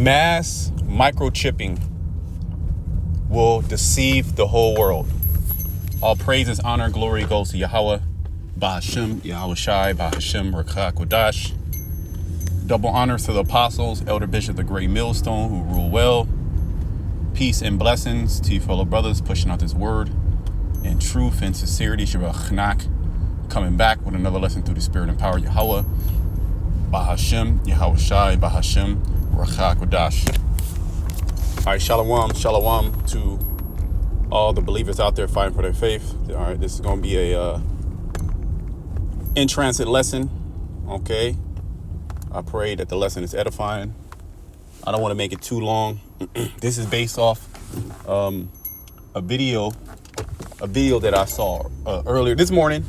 Mass microchipping will deceive the whole world. All praises, honor, glory goes to Yahweh, Bahashem, Yahweh Shai, Bahashem, Rakha Kodash. Double honors to the apostles, Elder Bishop, the Great Millstone, who rule well. Peace and blessings to you fellow brothers pushing out this word in truth and sincerity. Shabbat Chnak, coming back with another lesson through the Spirit and power of Yahweh. Bahashem, Yahweh Shai, Bahashem, Rakha Kodash. All right, shalom to all the believers out there fighting for their faith. All right, this is going to be a in transit lesson. Okay, I pray that the lesson is edifying. I don't want to make it too long. This is based off a video that I saw earlier this morning.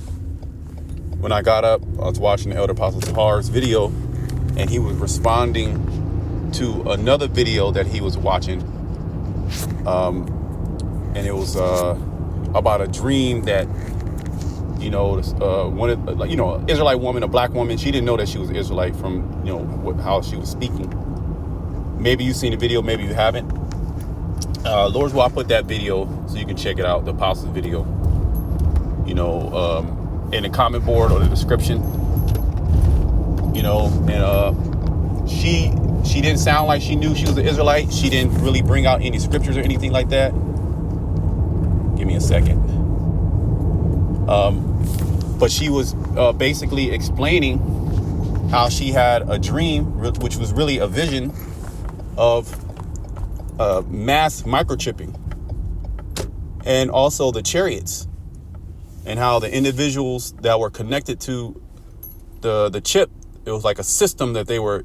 When I got up, I was watching the Elder Apostle Tahar's video, and he was responding to another video that he was watching. And it was about a dream that, Israelite woman, a black woman. She didn't know that she was Israelite from, how she was speaking. Maybe you've seen the video, maybe you haven't. Lord's will I put that video so you can check it out, the Apostles video, in the comment board or the description, and she didn't sound like she knew she was an Israelite. She didn't really bring out any scriptures or anything like that. Give me a second. But she was basically explaining how she had a dream, which was really a vision of mass microchipping, and also the chariots, and how the individuals that were connected to the chip, it was like a system that they were,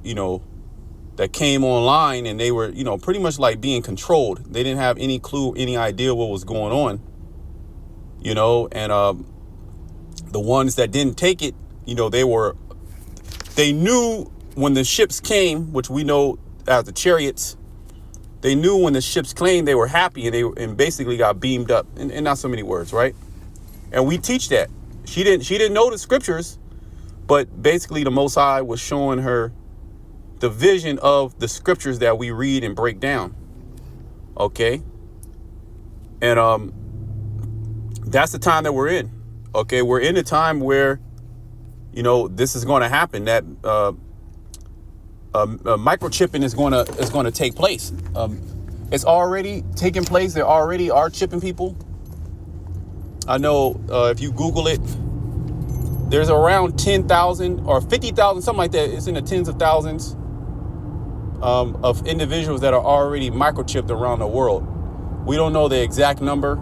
that came online, and they were, pretty much like being controlled. They didn't have any clue, any idea what was going on, and the ones that didn't take it, they knew when the ships came, which we know as the chariots, they knew when the ships came, they were happy, and basically got beamed up, and not so many words, right? And we teach that. She didn't know the scriptures, but basically the Most High was showing her the vision of the scriptures that we read and break down. Okay. And that's the time that we're in. Okay, we're in a time where, this is going to happen. That microchipping is going to take place. It's already taking place. There already are chipping people. I know if you Google it, there's around 10,000 or 50,000, something like that. It's in the tens of thousands of individuals that are already microchipped around the world. We don't know the exact number.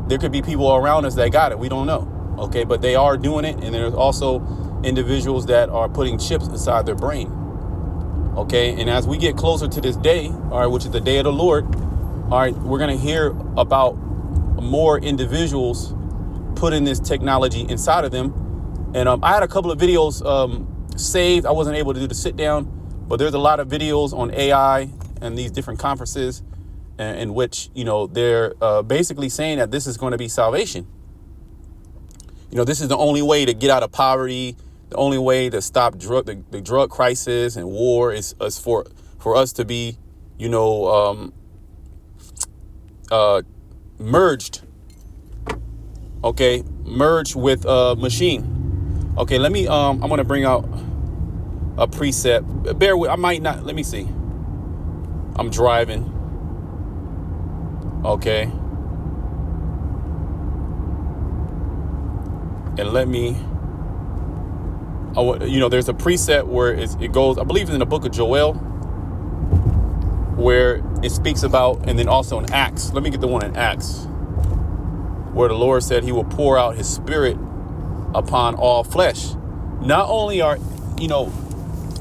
There could be people around us that got it. We don't know. Okay, but they are doing it. And there's also individuals that are putting chips inside their brain. Okay, and as we get closer to this day, all right, which is the day of the Lord, all right, we're going to hear about more individuals putting this technology inside of them. And I had a couple of videos saved. I wasn't able to do the sit down, but there's a lot of videos on AI and these different conferences in which, they're basically saying that this is going to be salvation. This is the only way to get out of poverty. The only way to stop the drug crisis and war is for us to be, merged. Okay, merged with a machine. Okay, let me. I'm gonna bring out a preset. Bear with. I might not. Let me see. I'm driving. Okay. And let me. There's a preset where it goes. I believe it's in the book of Joel, where it speaks about, and then also in Acts. Let me get the one in Acts, where the Lord said he will pour out his spirit upon all flesh. Not only are,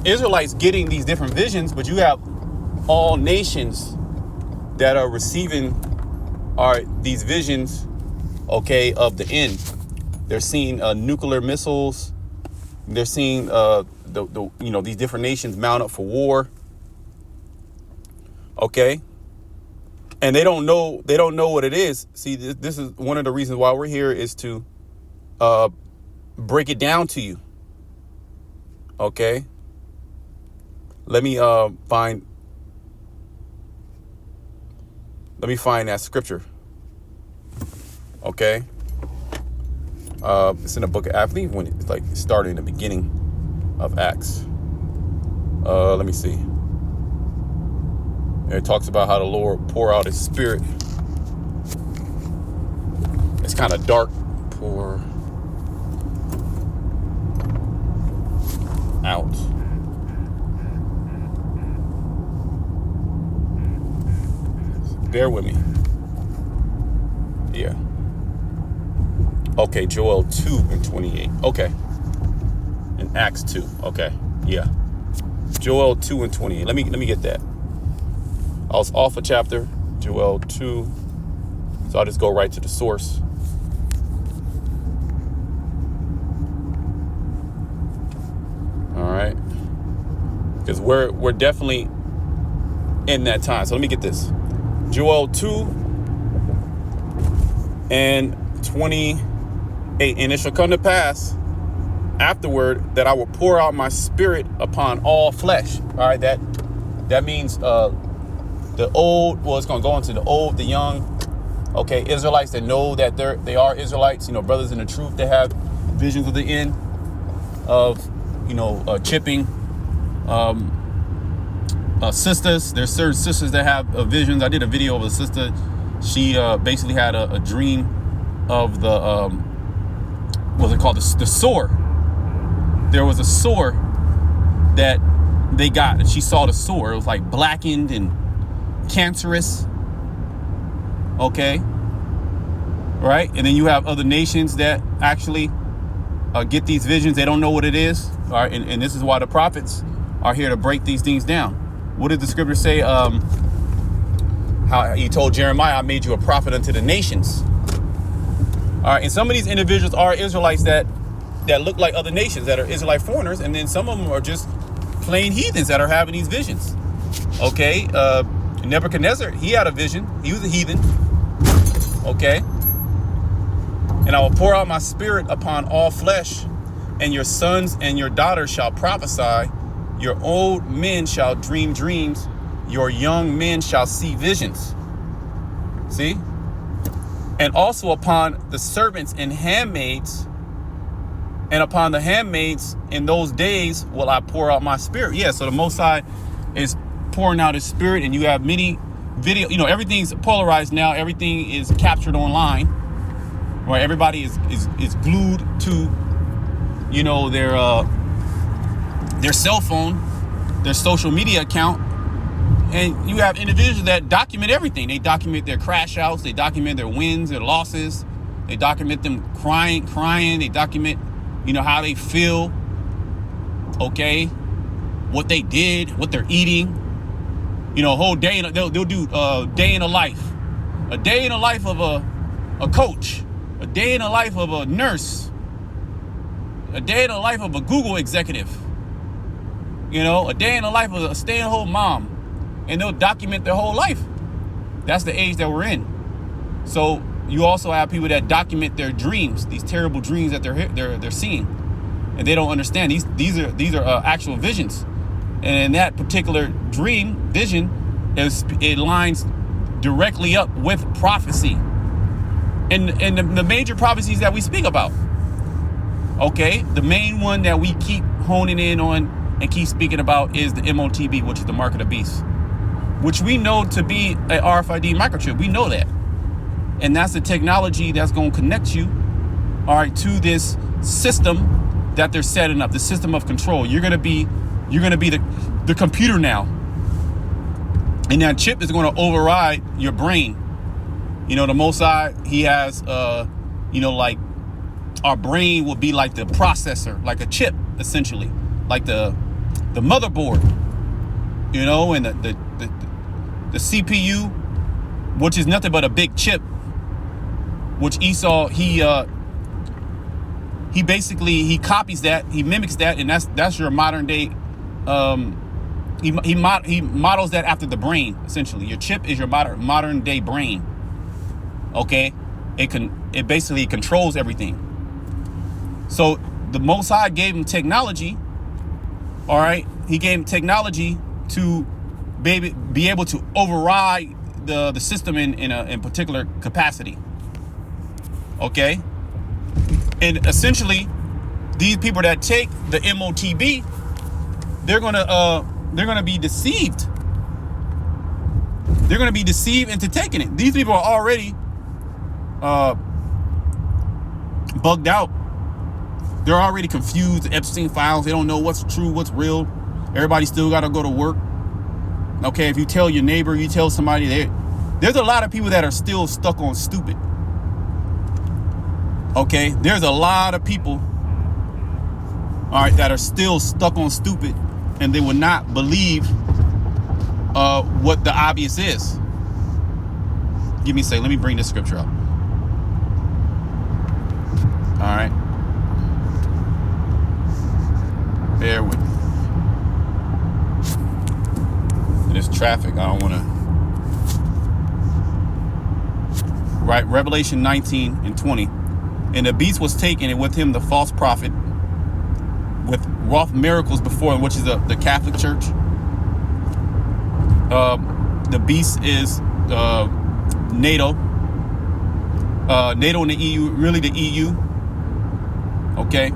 Israelites getting these different visions, but you have all nations that are receiving these visions, okay, of the end. They're seeing nuclear missiles. They're seeing these different nations mount up for war. Okay. And they don't know what it is. See, this is one of the reasons why we're here, is to break it down to you. Okay. Let me find Let me find that scripture. Okay. It's in the book of Acts. I believe when it's like starting in the beginning of Acts. Let me see. And it talks about how the Lord pour out his spirit. It's kind of dark. Pour out. Bear with me. Yeah. Okay, Joel 2:28. Okay. In Acts 2. Okay. Yeah. Joel 2:28. Let me get that. I was off a chapter, Joel 2. So I'll just go right to the source. All right. Because we're definitely in that time. So let me get this. Joel 2:28. And it shall come to pass afterward that I will pour out my spirit upon all flesh. All right. That means the old, well, it's going to go into the old, the young, okay, Israelites that know that they are Israelites, brothers in the truth that have visions of the end of, chipping, sisters. There's certain sisters that have visions. I did a video of a sister. She basically had a dream of the, what's it called? The sore. There was a sore that they got, and she saw the sore. It was like blackened and cancerous. Okay. Right. And then you have other nations that actually get these visions. They don't know what it is. All right. And this is why the prophets are here to break these things down. What did the scripture say? How he told Jeremiah, I made you a prophet unto the nations. All right. And some of these individuals are Israelites that look like other nations, that are Israelite foreigners. And then some of them are just plain heathens that are having these visions. Okay. Nebuchadnezzar, he had a vision. He was a heathen. Okay. And I will pour out my spirit upon all flesh, and your sons and your daughters shall prophesy. Your old men shall dream dreams. Your young men shall see visions. See? And also upon the servants and handmaids, and upon the handmaids in those days will I pour out my spirit. Yeah, so the Most High is pouring out his spirit, and you have many video, everything's polarized now. Everything is captured online, right? Everybody is glued to, their cell phone, their social media account. And you have individuals that document everything. They document their crash outs. They document their wins, their losses. They document them crying. They document, how they feel. Okay. What they did, what they're eating. A whole day. They'll do a day in a life. A day in the life of a coach. A day in the life of a nurse. A day in the life of a Google executive. A day in the life of a stay-at-home mom. And they'll document their whole life. That's the age that we're in. So you also have people that document their dreams, these terrible dreams that they're seeing, and they don't understand. These are actual visions, and in that particular vision, it lines directly up with prophecy, and the major prophecies that we speak about. Okay, the main one that we keep honing in on and keep speaking about is the MOTB, which is the mark of the beast, which we know to be an RFID microchip. We know that. And that's the technology that's going to connect you, all right, to this system that they're setting up, the system of control. You're going to be the computer now. And that chip is going to override your brain. The Most High, he has, like our brain will be like the processor, like a chip, essentially, like the motherboard, and the CPU, which is nothing but a big chip, which Esau, he copies that, he mimics that, and that's your modern day. He models that after the brain. Essentially, your chip is your modern day brain. Okay, it basically controls everything. So the Most High gave him technology. All right, he gave him technology to be able to override the system in particular capacity. Okay, and essentially, these people that take the MOTB, they're gonna be deceived. They're gonna be deceived into taking it. These people are already bugged out. They're already confused. Epstein files. They don't know what's true, what's real. Everybody still got to go to work. Okay, if you tell your neighbor, you tell somebody, there's a lot of people that are still stuck on stupid. Okay, there's a lot of people, all right, that are still stuck on stupid, and they will not believe what the obvious is. Give me a second. Let me bring this scripture up. All right. Bear with me. There's traffic. I don't want to. Right. Revelation 19 and 20. And the beast was taken, and with him the false prophet, with wrought miracles before him, which is the Catholic Church. The beast is NATO. NATO and the EU, really the EU. Okay.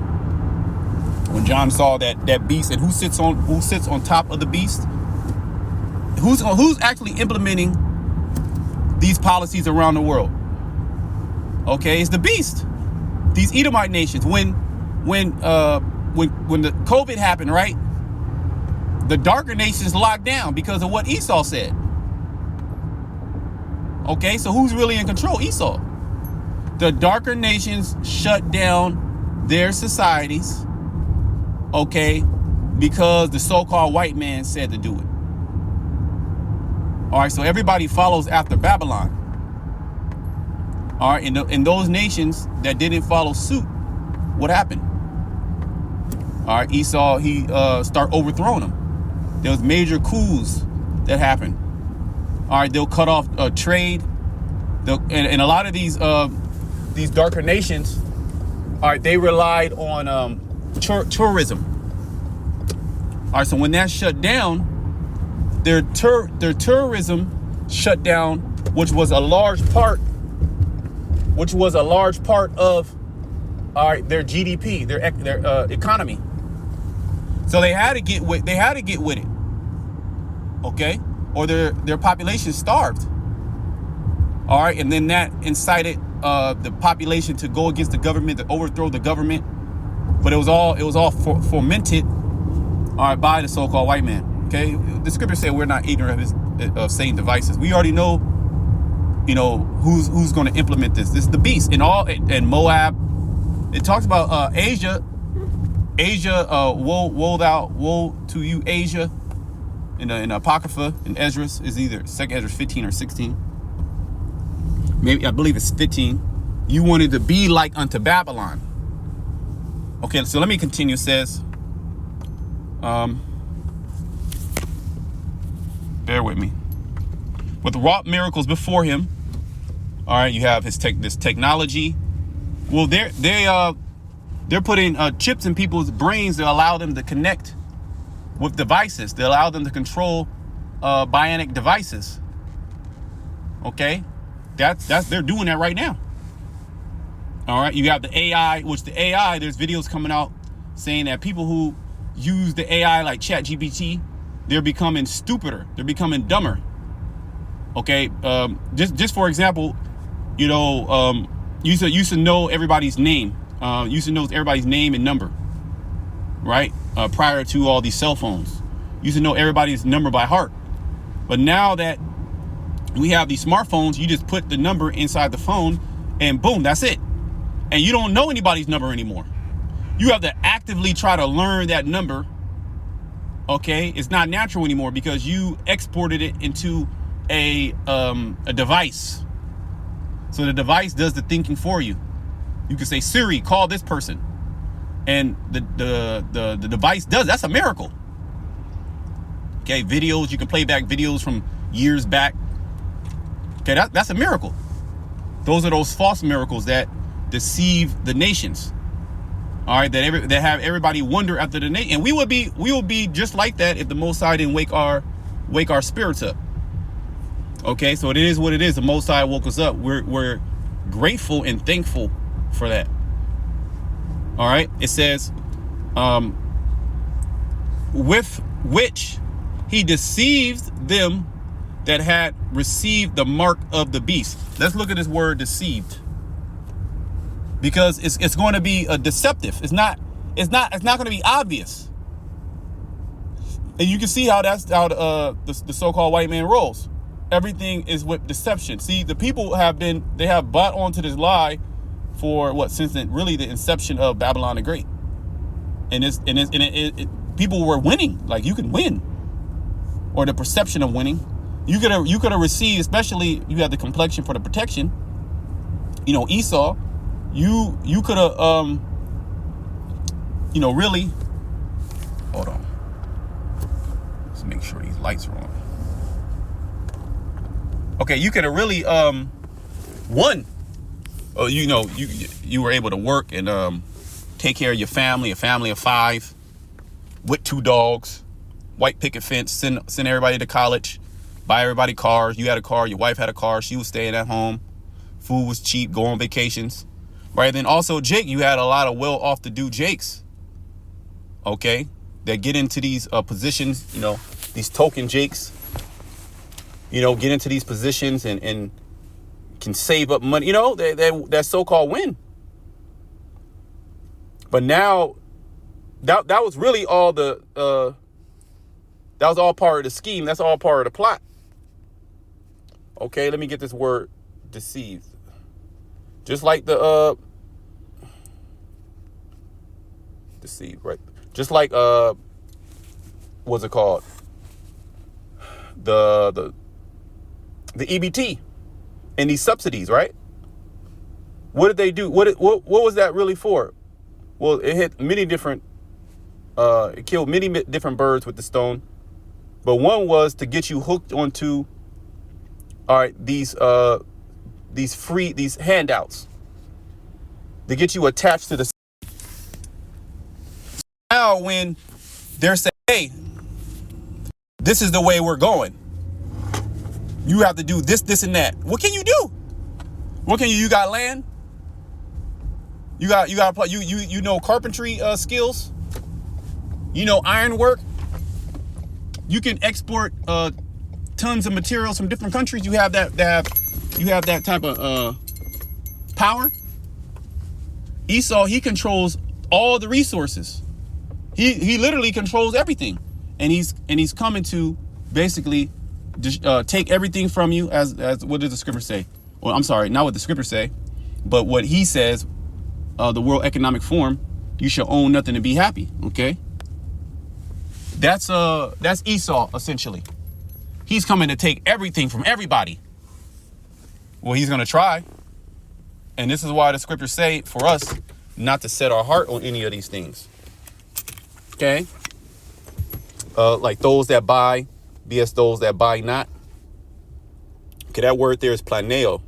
When John saw that beast, and who sits on top of the beast? Who's actually implementing these policies around the world? Okay, it's the beast. These Edomite nations. When the COVID happened, right? The darker nations locked down because of what Esau said. Okay, so who's really in control? Esau. The darker nations shut down their societies. Okay, because the so-called white man said to do it. All right, so everybody follows after Babylon. All right, in those nations that didn't follow suit, what happened? All right, Esau, he start overthrowing them. There was major coups that happened. All right, they'll cut off trade. And a lot of these darker nations, all right, they relied on tourism. All right, so when that shut down, their tourism shut down, which was a large part of, all right, their GDP, their economy. So they had to get with it, okay, or their population starved. All right, and then that incited the population to go against the government, to overthrow the government. But it was all fomented, all right, by the so-called white man. Okay, the scripture said we're not ignorant of Satan's devices. We already know, who's going to implement this. This is the beast. And Moab. It talks about Asia. Woe to you, Asia. In the Apocrypha, in Ezra, is either 2nd Ezra 15 or 16. Maybe I believe it's 15. You wanted to be like unto Babylon. Okay, so let me continue. It says, bear with me. With wrought miracles before him. All right, you have this technology. Well, they're putting chips in people's brains to allow them to connect with devices. They allow them to control bionic devices. Okay, they're doing that right now. All right, you have the AI, there's videos coming out saying that people who use the AI like ChatGPT, they're becoming stupider. They're becoming dumber. Okay, just for example, used to know everybody's name. Used to know everybody's name and number, right? Prior to all these cell phones, used to know everybody's number by heart. But now that we have these smartphones, you just put the number inside the phone, and boom, that's it. And you don't know anybody's number anymore. You have to actively try to learn that number. Okay, it's not natural anymore because you exported it into a device. So the device does the thinking for you. You can say, Siri, call this person, and the device does. That's a miracle. Okay, videos, you can play back videos from years back. Okay, that's a miracle. Those are those false miracles that deceive the nations. All right, that have everybody wonder after the nation. And we will be just like that if the Most High didn't wake our spirits up. Okay, so it is what it is. The Most High woke us up. We're grateful and thankful for that. All right, it says, with which he deceived them that had received the mark of the beast. Let's look at this word deceived, because it's going to be a deceptive. It's not going to be obvious. And you can see how that's how the so-called white man rolls. Everything is with deception. See, the people have bought onto this lie for since really the inception of Babylon the Great. And people were winning. Like, you can win, or the perception of winning. You could have received, especially you had the complexion for the protection. Esau, you could have really. Hold on. Let's make sure these lights are on. Okay, you could have really won. Oh, you were able to work and take care of your family, a family of 5 with 2 dogs, white picket fence, send everybody to college, buy everybody cars. You had a car, your wife had a car, she was staying at home, food was cheap, go on vacations, right? Then also Jake, you had a lot of well-off-to-do Jakes, okay, that get into these positions, these token Jakes, get into these positions and can save up money, that so-called win. But now that was really all that was all part of the scheme. That's all part of the plot. Okay, let me get this word deceived. Just like the deceived, right? Just like what's it called? The EBT and these subsidies, right? What did they do? What was that really for? Well, it hit many different. It killed many different birds with the stone, but one was to get you hooked onto, all right, these handouts, to get you attached to the. Now, when they're saying, "Hey, this is the way we're going. You have to do this, this, and that." What can you do? What can you? You got land. You got carpentry skills. Ironwork. You can export tons of materials from different countries. You have that type of power. Esau, he controls all the resources. He literally controls everything, and he's coming to basically take everything from you. As what does the scripture say? Well, I'm sorry, not what the scripture say, but what he says. The World Economic Forum, you shall own nothing and be happy. Okay, that's Esau essentially. He's coming to take everything from everybody. Well, he's gonna try, and this is why the scriptures say for us not to set our heart on any of these things. Okay, like those that buy, be as those that buy not. Okay, that word there is planeo,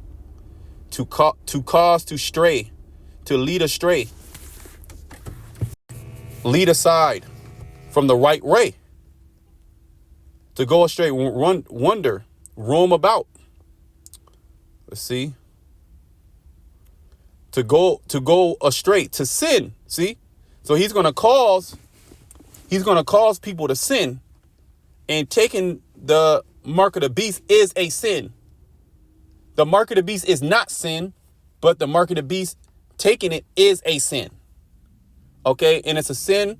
to cause to stray. To lead astray, lead aside from the right way, to go astray, wander, roam about. Let's see. To go astray, to sin. See, so he's gonna cause people to sin, and taking the mark of the beast is a sin. The mark of the beast is not sin, but the mark of the beast, taking it, is a sin. Okay, and it's a sin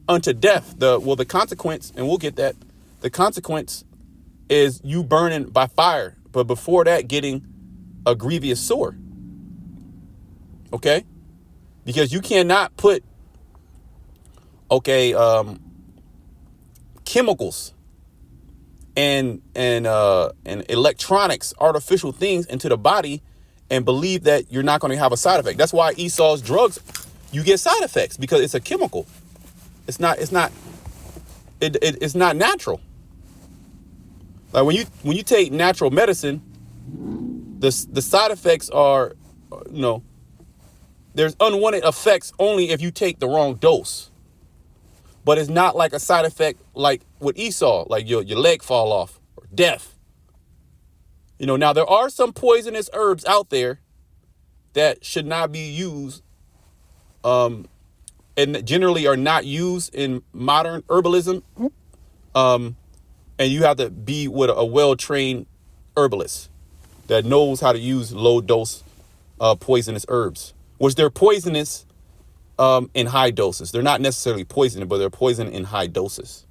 unto death. The consequence, and we'll get that. The consequence is you burning by fire, but before that, getting a grievous sore. Okay, because you cannot put chemicals and electronics, artificial things into the body and believe that you're not going to have a side effect. That's why Esau's drugs, you get side effects, because it's a chemical. It's not natural. Like when you take natural medicine, the side effects are, there's unwanted effects only if you take the wrong dose. But it's not like a side effect like with Esau, like your leg fall off or death. Now there are some poisonous herbs out there that should not be used, and generally are not used in modern herbalism. And you have to be with a well-trained herbalist that knows how to use low-dose poisonous herbs, which they're poisonous in high doses. They're not necessarily poisonous, but they're poison in high doses.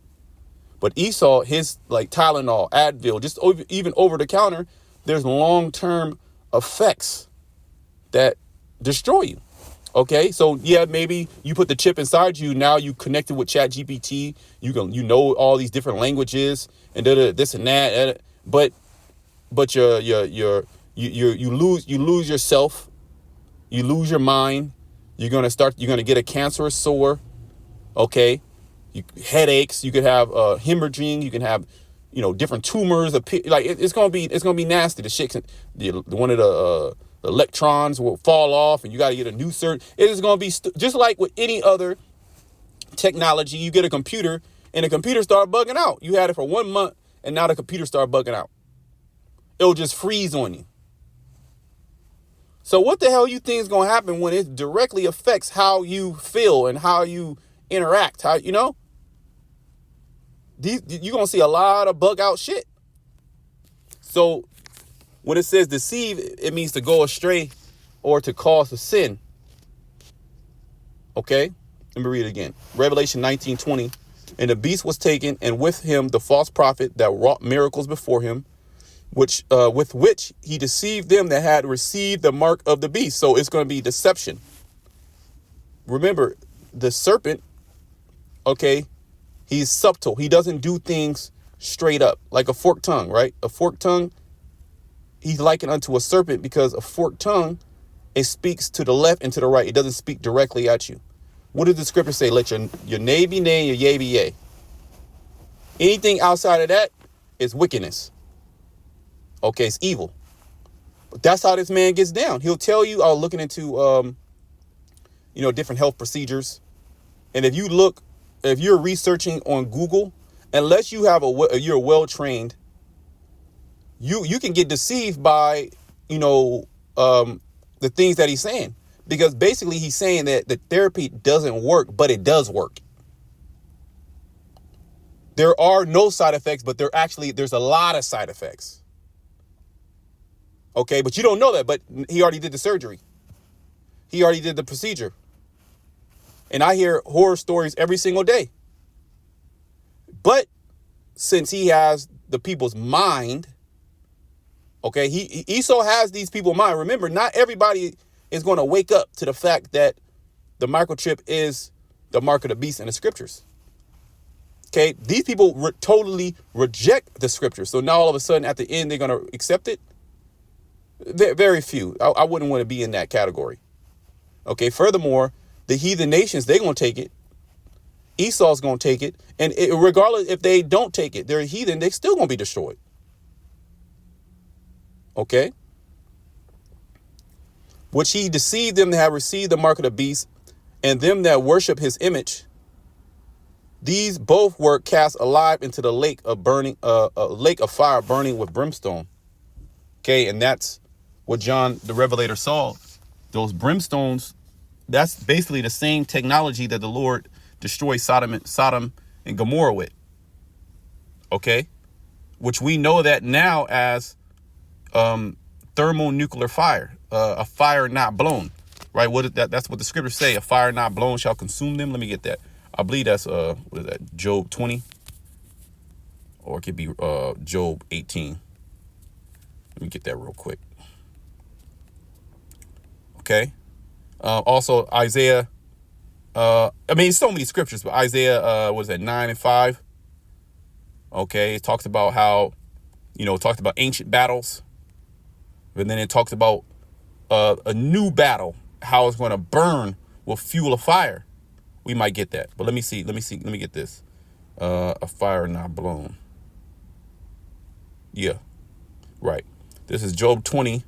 But Esau, his like Tylenol, Advil, just even over the counter, there's long-term effects that destroy you. Okay, so yeah, maybe you put the chip inside you. Now you connected with Chat GPT. You know all these different languages and this and that. But you lose yourself. You lose your mind. You're gonna get a cancerous sore. Okay, headaches. You could have hemorrhaging. You can have different tumors. Like it's gonna be nasty. The shit, one of the electrons will fall off and you got to get a new cert. It is going to be just like with any other technology. You get a computer and the computer start bugging out. You had it for 1 month and now the computer start bugging out. It'll just freeze on you. So what the hell you think is going to happen when it directly affects how you feel and how you interact? You're going to see a lot of bug out shit. So when it says deceive, it means to go astray or to cause a sin. Okay, let me read it again. Revelation 19:20. And the beast was taken, and with him the false prophet that wrought miracles before him, with which he deceived them that had received the mark of the beast. So it's going to be deception. Remember, the serpent, okay, he's subtle. He doesn't do things straight up like a forked tongue, right? A forked tongue. He's likened unto a serpent because a forked tongue, it speaks to the left and to the right. It doesn't speak directly at you. What does the scripture say? Let your nay be nay, your yea be yea. Anything outside of that is wickedness. Okay, it's evil. But that's how this man gets down. He'll tell you, looking into, different health procedures. And if you're researching on Google, unless you have you're well trained, you can get deceived by, the things that he's saying, because basically he's saying that the therapy doesn't work, but it does work. There are no side effects, but there's a lot of side effects. Okay, but you don't know that, but he already did the surgery. He already did the procedure. And I hear horror stories every single day. But since he has the people's mind, okay, Esau has these people in mind. Remember, not everybody is going to wake up to the fact that the microchip is the mark of the beast in the scriptures. Okay, these people totally reject the scriptures. So now all of a sudden at the end, they're going to accept it. Very few. I wouldn't want to be in that category. Okay, furthermore, the heathen nations, they're going to take it. Esau's going to take it. And regardless if they don't take it, they're heathen, they're still going to be destroyed. Okay. Which he deceived them that have received the mark of the beast, and them that worship his image. These both were cast alive into the lake of fire burning with brimstone. Okay, and that's what John the Revelator saw. Those brimstones, that's basically the same technology that the Lord destroyed Sodom and Gomorrah with. Okay, which we know that now as thermonuclear fire, a fire not blown, right? That's what the scriptures say. A fire not blown shall consume them. Let me get that. I believe that's what is that? Job 20, or it could be Job 18. Let me get that real quick. Okay. Also Isaiah. So many scriptures, but Isaiah, 9:5. Okay, it talks about how, it talks about ancient battles. And then it talks about a new battle, how it's going to burn with fuel of fire. We might get that. But let me get this. A fire not blown. Yeah, right. This is Job 20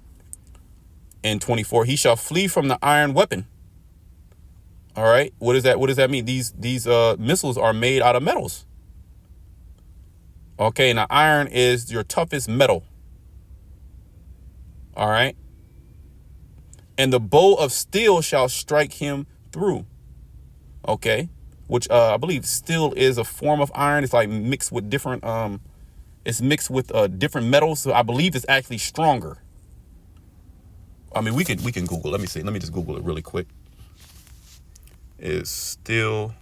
and 24. He shall flee from the iron weapon. All right. What does that mean? These missiles are made out of metals. Okay. Now iron is your toughest metal. All right. And the bow of steel shall strike him through. Okay. Which I believe steel is a form of iron. It's like mixed with different it's mixed with different metals. So I believe it's actually stronger. I mean, we can Google. Let me see. Let me just Google it really quick. Is steel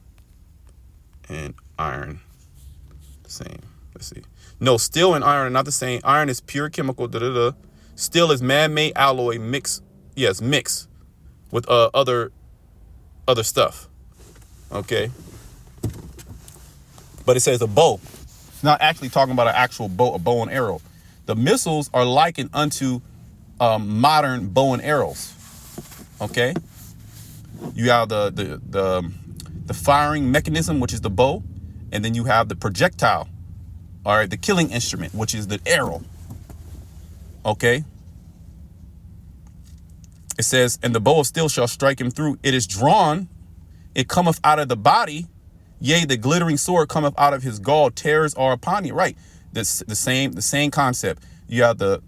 and iron the same? Let's see. No, steel and iron are not the same. Iron is pure chemical. Steel is man-made alloy mixed. Yes, mixed with other stuff. Okay. But it says a bow. It's not actually talking about an actual bow, a bow and arrow. The missiles are likened unto modern bow and arrows. Okay. You have the firing mechanism, which is the bow, and then you have the projectile, all right, the killing instrument, which is the arrow. Okay. It says, and the bow of steel shall strike him through. It is drawn, it cometh out of the body. Yea, the glittering sword cometh out of his gall. Terrors are upon you. Right. The same concept. You have the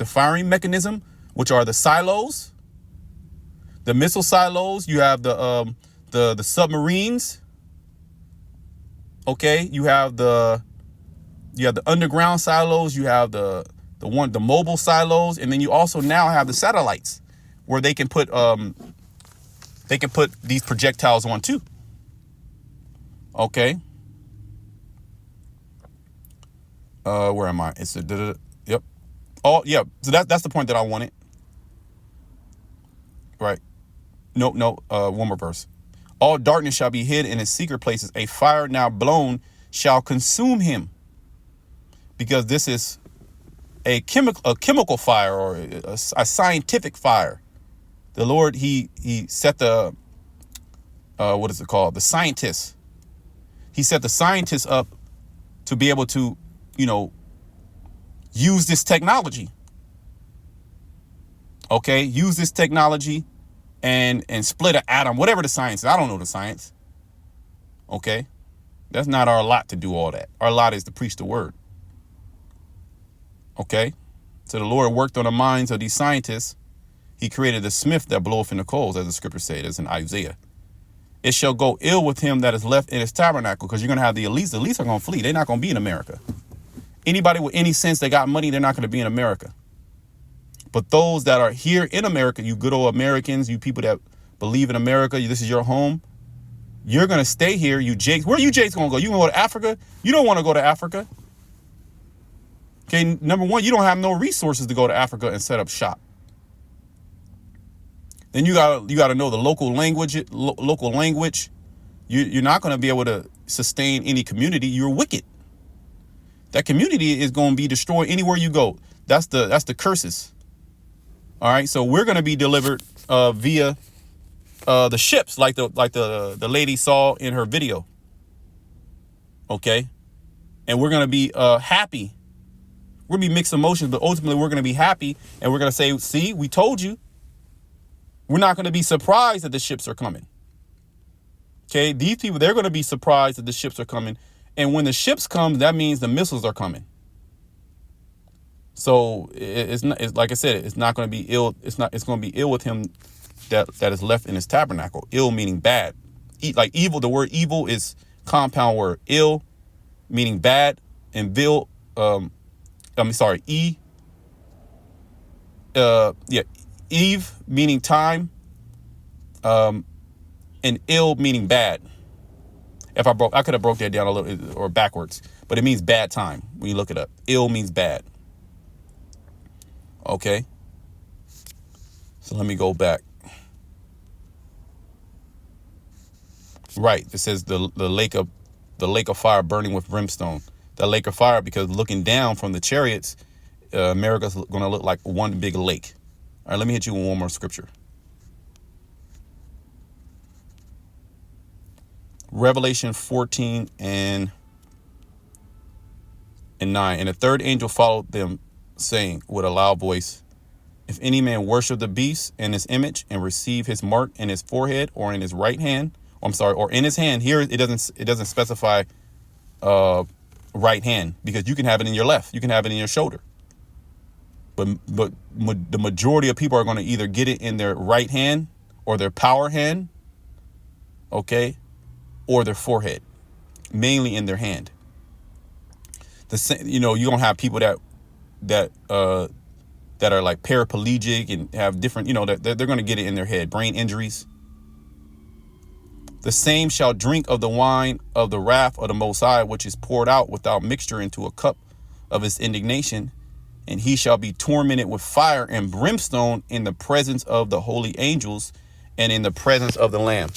firing mechanism, which are the silos, the missile silos. You have the submarines. Okay. You have the underground silos. You have the mobile silos, and then you also now have the satellites where they can put these projectiles on too. Okay. Where am I? It's yep. Oh yeah. So that's the point that I wanted. Right. No. One more verse. All darkness shall be hid in his secret places. A fire now blown shall consume him. Because this is a chemical fire, or a scientific fire. The Lord, he set the, what is it called? The scientists. He set the scientists up to be able to, use this technology. Okay. Use this technology and split an atom, whatever the science is. I don't know the science. Okay. That's not our lot to do all that. Our lot is to preach the word. Okay. So the Lord worked on the minds of these scientists. He created the smith that bloweth in the coals, as the scripture said, as in Isaiah. It shall go ill with him that is left in his tabernacle, because you're going to have the elites. The elites are going to flee. They're not going to be in America. Anybody with any sense that got money, they're not going to be in America. But those that are here in America, you good old Americans, you people that believe in America, this is your home. You're going to stay here. You Jakes. Where are you Jakes going to go? You going to go to Africa? You don't want to go to Africa. Okay, number one, you don't have no resources to go to Africa and set up shop. Then you gotta know the local language. You're not going to be able to sustain any community. You're wicked. That community is going to be destroyed anywhere you go. That's the curses. All right, so we're going to be delivered via the ships, like the lady saw in her video. Okay, and we're going to be happy. We're going to be mixed emotions, but ultimately we're going to be happy, and we're going to say, see, we told you. We're not going to be surprised that the ships are coming. Okay, these people, they're going to be surprised that the ships are coming. And when the ships come, that means the missiles are coming. So it's like I said, it's not going to be ill. It's going to be ill with him that is left in his tabernacle. Ill meaning bad. Like evil, the word evil is compound word. Ill meaning bad, and Eve meaning time, and ill meaning bad. I could have broke that down a little or backwards, but it means bad time when you look it up. Ill means bad. Okay. So let me go back. Right. It says the lake of fire burning with brimstone. The lake of fire, because looking down from the chariots, America's going to look like one big lake. All right, let me hit you with one more scripture. Revelation 14 and 9. And the third angel followed them, saying with a loud voice, if any man worship the beast and his image and receive his mark in his forehead or in his right hand, or in his hand. Here it doesn't specify right hand, because you can have it in your left, you can have it in your shoulder. But the majority of people are going to either get it in their right hand or their power hand, okay, or their forehead, mainly in their hand. You're going to have people that are like paraplegic and have different, that they're going to get it in their head, brain injuries. The same shall drink of the wine of the wrath of the Most High, which is poured out without mixture into a cup of his indignation. And he shall be tormented with fire and brimstone in the presence of the holy angels and in the presence of the Lamb.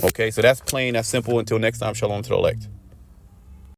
Okay, so that's plain, that's simple. Until next time, shalom to the elect.